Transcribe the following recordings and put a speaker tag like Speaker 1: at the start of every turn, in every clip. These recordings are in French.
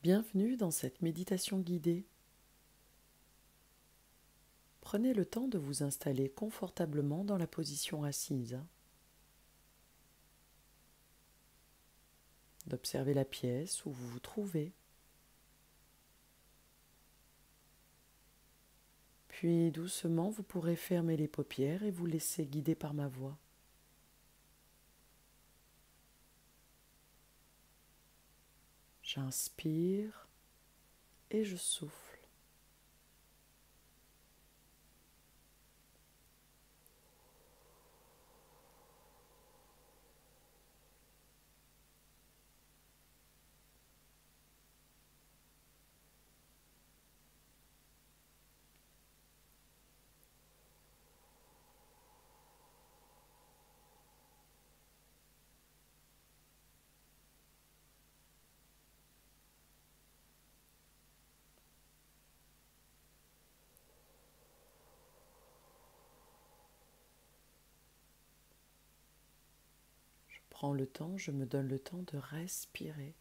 Speaker 1: Bienvenue dans cette méditation guidée. Prenez le temps de vous installer confortablement dans la position assise, d'observer la pièce où vous vous trouvez, puis doucement vous pourrez fermer les paupières et vous laisser guider par ma voix. J'inspire et je souffle. Je me donne le temps de respirer.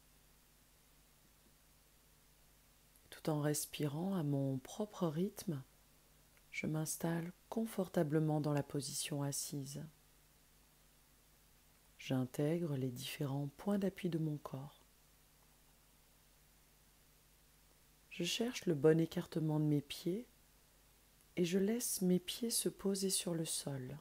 Speaker 1: Tout en respirant à mon propre rythme, je m'installe confortablement dans la position assise. J'intègre les différents points d'appui de mon corps. Je cherche le bon écartement de mes pieds et je laisse mes pieds se poser sur le sol.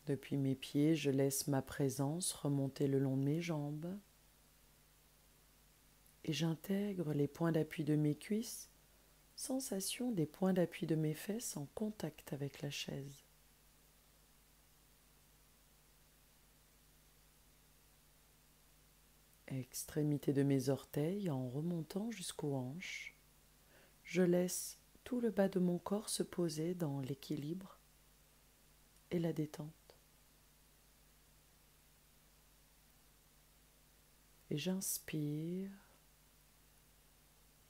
Speaker 1: Depuis mes pieds, je laisse ma présence remonter le long de mes jambes et j'intègre les points d'appui de mes cuisses, sensation des points d'appui de mes fesses en contact avec la chaise. Extrémité de mes orteils en remontant jusqu'aux hanches, je laisse tout le bas de mon corps se poser dans l'équilibre et la détente. Et j'inspire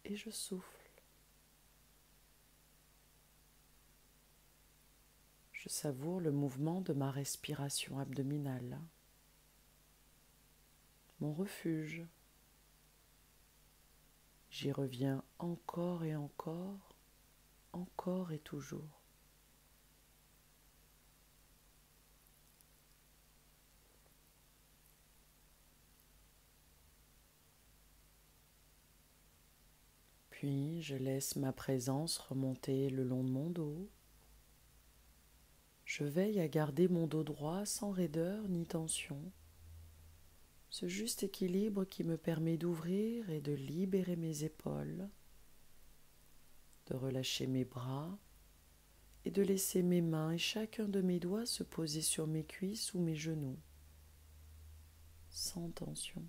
Speaker 1: et je souffle. Je savoure le mouvement de ma respiration abdominale, mon refuge. J'y reviens encore et encore, encore et toujours. Puis je laisse ma présence remonter le long de mon dos. Je veille à garder mon dos droit sans raideur ni tension. Ce juste équilibre qui me permet d'ouvrir et de libérer mes épaules, de relâcher mes bras et de laisser mes mains et chacun de mes doigts se poser sur mes cuisses ou mes genoux, sans tension.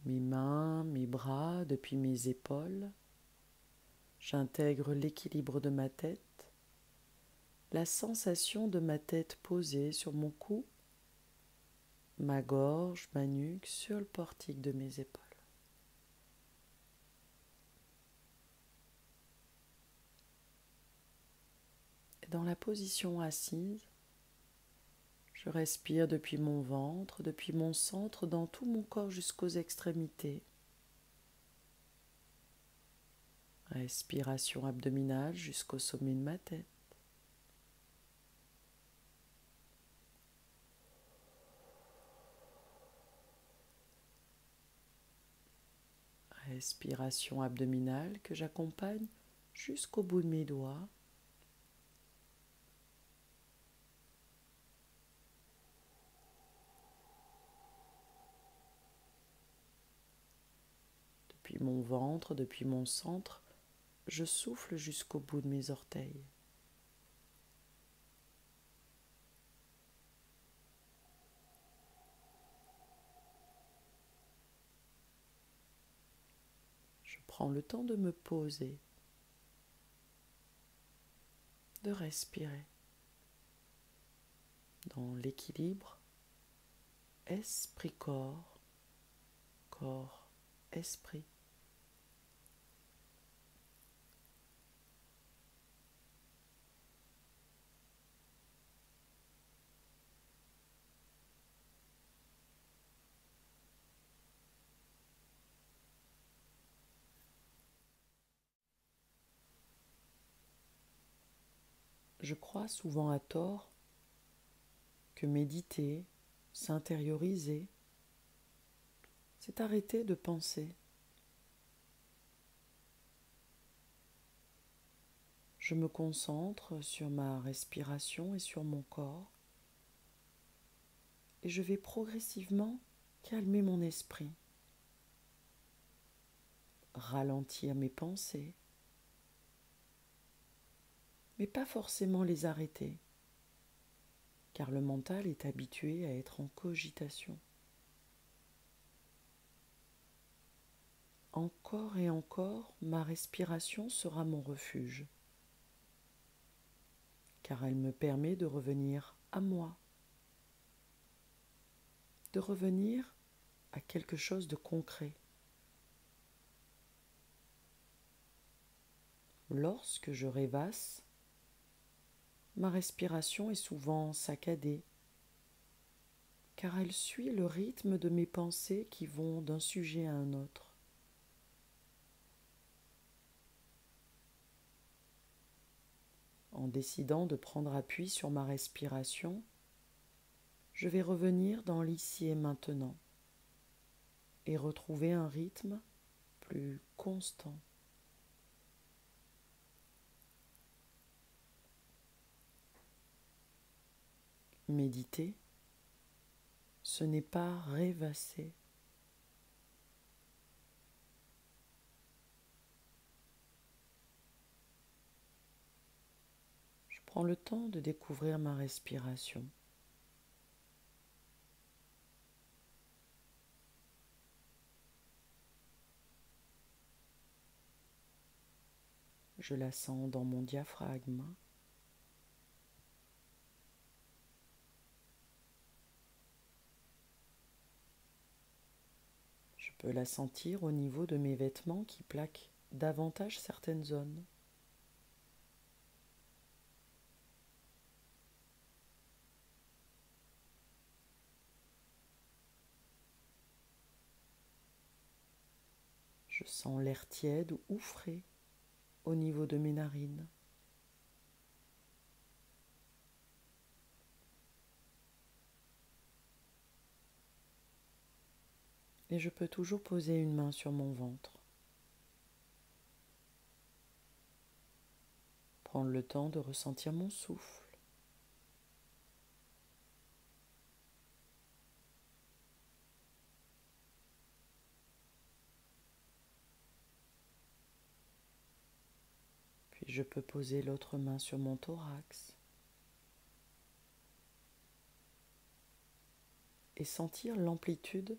Speaker 1: Mes mains, mes bras, depuis mes épaules, j'intègre l'équilibre de ma tête, la sensation de ma tête posée sur mon cou, ma gorge, ma nuque sur le portique de mes épaules. Et dans la position assise, je respire depuis mon ventre, depuis mon centre, dans tout mon corps jusqu'aux extrémités. Respiration abdominale jusqu'au sommet de ma tête. Respiration abdominale que j'accompagne jusqu'au bout de mes doigts. Depuis mon ventre, depuis mon centre, je souffle jusqu'au bout de mes orteils. Je prends le temps de me poser, de respirer dans l'équilibre esprit-corps, corps-esprit. Je crois souvent à tort que méditer, s'intérioriser, c'est arrêter de penser. Je me concentre sur ma respiration et sur mon corps et je vais progressivement calmer mon esprit, ralentir mes pensées, mais pas forcément les arrêter, car le mental est habitué à être en cogitation. Encore et encore, ma respiration sera mon refuge, car elle me permet de revenir à moi, de revenir à quelque chose de concret. Lorsque je rêvasse, ma respiration est souvent saccadée, car elle suit le rythme de mes pensées qui vont d'un sujet à un autre. En décidant de prendre appui sur ma respiration, je vais revenir dans l'ici et maintenant et retrouver un rythme plus constant. Méditer, ce n'est pas rêvasser. Je prends le temps de découvrir ma respiration. Je la sens dans mon diaphragme. Je peux la sentir au niveau de mes vêtements qui plaquent davantage certaines zones. Je sens l'air tiède ou frais au niveau de mes narines. Et je peux toujours poser une main sur mon ventre. Prendre le temps de ressentir mon souffle. Puis je peux poser l'autre main sur mon thorax et sentir l'amplitude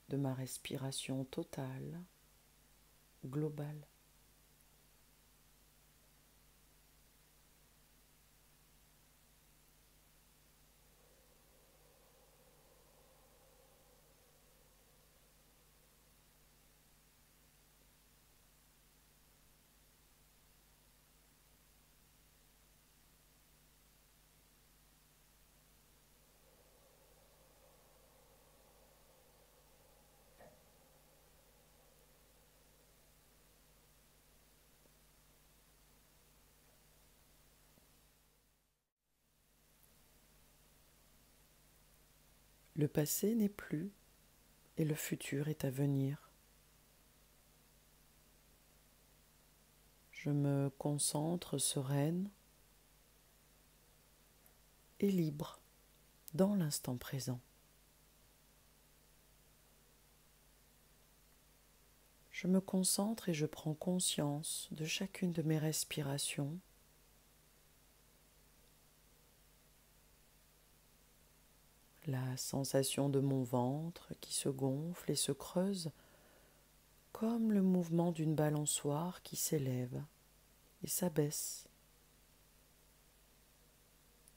Speaker 1: de ma respiration totale, globale. Le passé n'est plus et le futur est à venir. Je me concentre sereine et libre dans l'instant présent. Je me concentre et je prends conscience de chacune de mes respirations. La sensation de mon ventre qui se gonfle et se creuse comme le mouvement d'une balançoire qui s'élève et s'abaisse.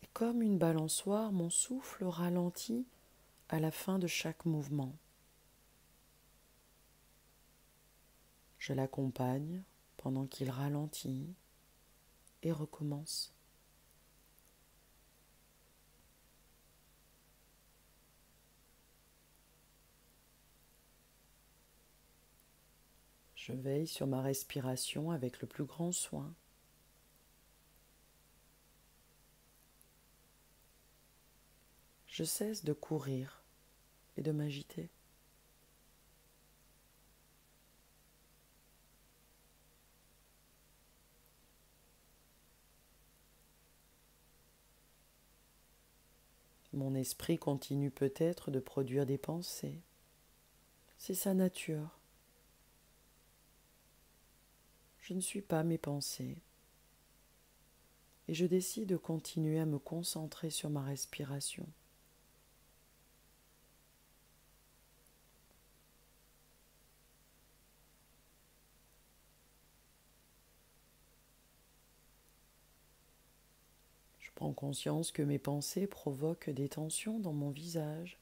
Speaker 1: Et comme une balançoire, mon souffle ralentit à la fin de chaque mouvement. Je l'accompagne pendant qu'il ralentit et recommence. Je veille sur ma respiration avec le plus grand soin. je cesse de courir et de m'agiter. Mon esprit continue peut-être de produire des pensées. C'est sa nature. Je ne suis pas mes pensées. Et je décide de continuer à me concentrer sur ma respiration. Je prends conscience que mes pensées provoquent des tensions dans mon visage.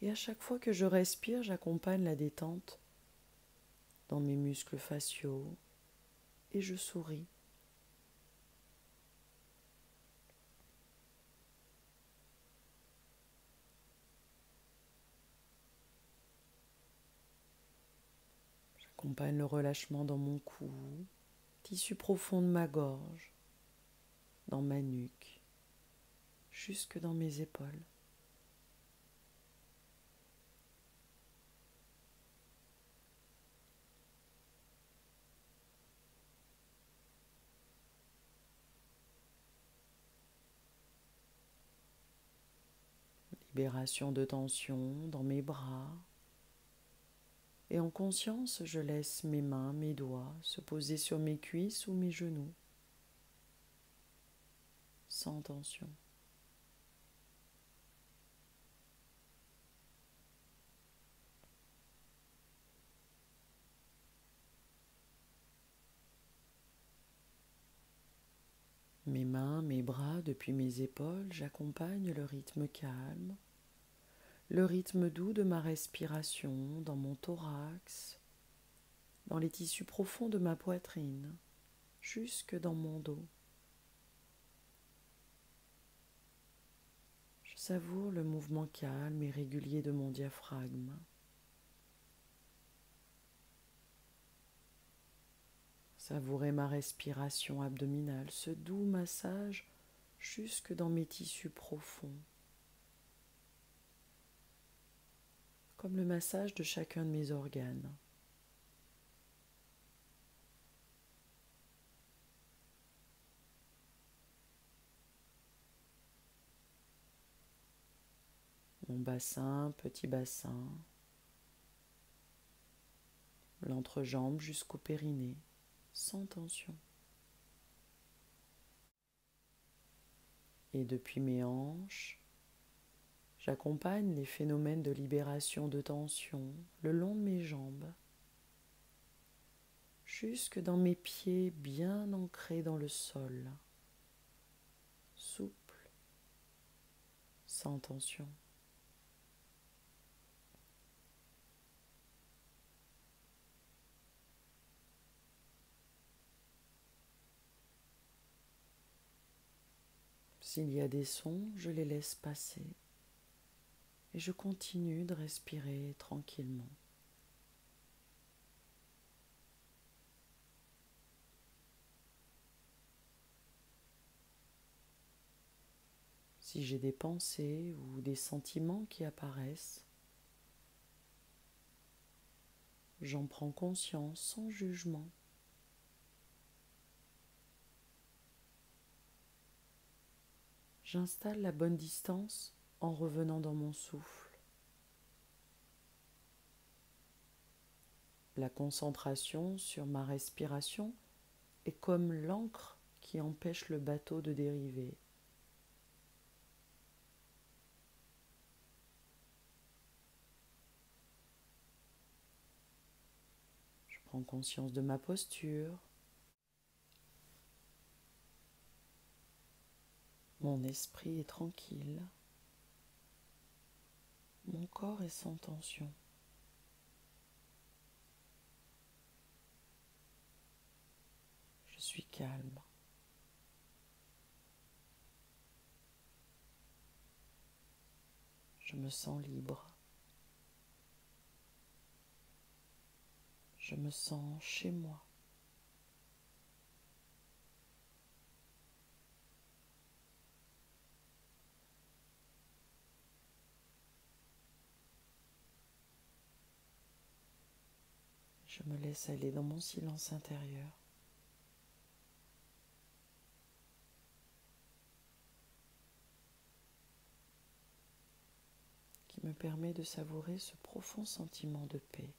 Speaker 1: Et à chaque fois que je respire, j'accompagne la détente dans mes muscles faciaux et je souris. J'accompagne le relâchement dans mon cou, tissu profond de ma gorge, dans ma nuque, jusque dans mes épaules. Libération de tension dans mes bras. Et en conscience, je laisse mes mains, mes doigts se poser sur mes cuisses ou mes genoux, sans tension. Mes mains, mes bras, depuis mes épaules, j'accompagne le rythme calme, le rythme doux de ma respiration dans mon thorax, dans les tissus profonds de ma poitrine, jusque dans mon dos. Je savoure le mouvement calme et régulier de mon diaphragme. Savourer ma respiration abdominale, ce doux massage jusque dans mes tissus profonds, comme le massage de chacun de mes organes. Mon bassin, petit bassin, l'entrejambe jusqu'au périnée, sans tension. Et depuis mes hanches, j'accompagne les phénomènes de libération de tension le long de mes jambes, jusque dans mes pieds bien ancrés dans le sol, souples, sans tension. S'il y a des sons, je les laisse passer et je continue de respirer tranquillement. Si j'ai des pensées ou des sentiments qui apparaissent, j'en prends conscience sans jugement. J'installe la bonne distance en revenant dans mon souffle. La concentration sur ma respiration est comme l'ancre qui empêche le bateau de dériver. Je prends conscience de ma posture. Mon esprit est tranquille. Mon corps est sans tension. Je suis calme. Je me sens libre. Je me sens chez moi. me laisse aller dans mon silence intérieur, qui me permet de savourer ce profond sentiment de paix.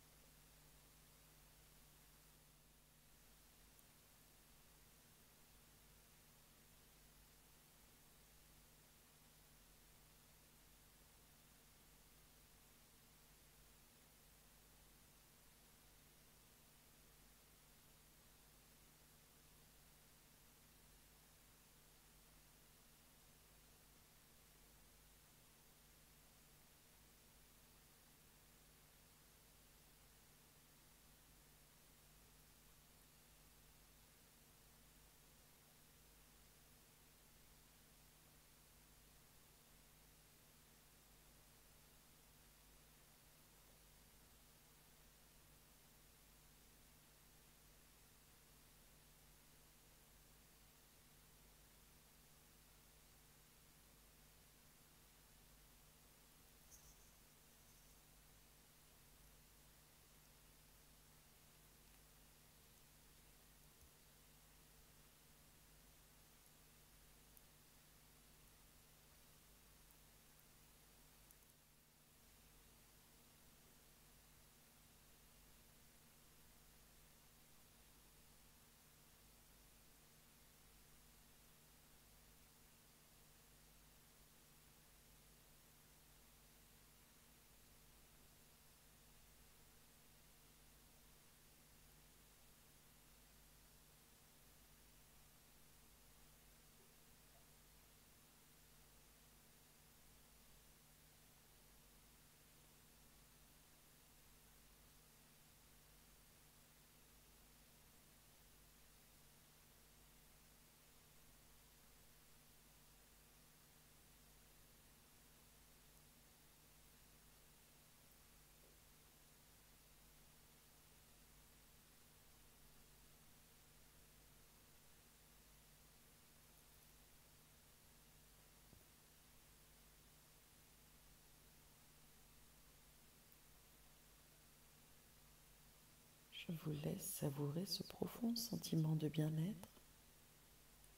Speaker 1: Je vous laisse savourer ce profond sentiment de bien-être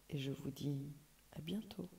Speaker 1: et je vous dis à bientôt.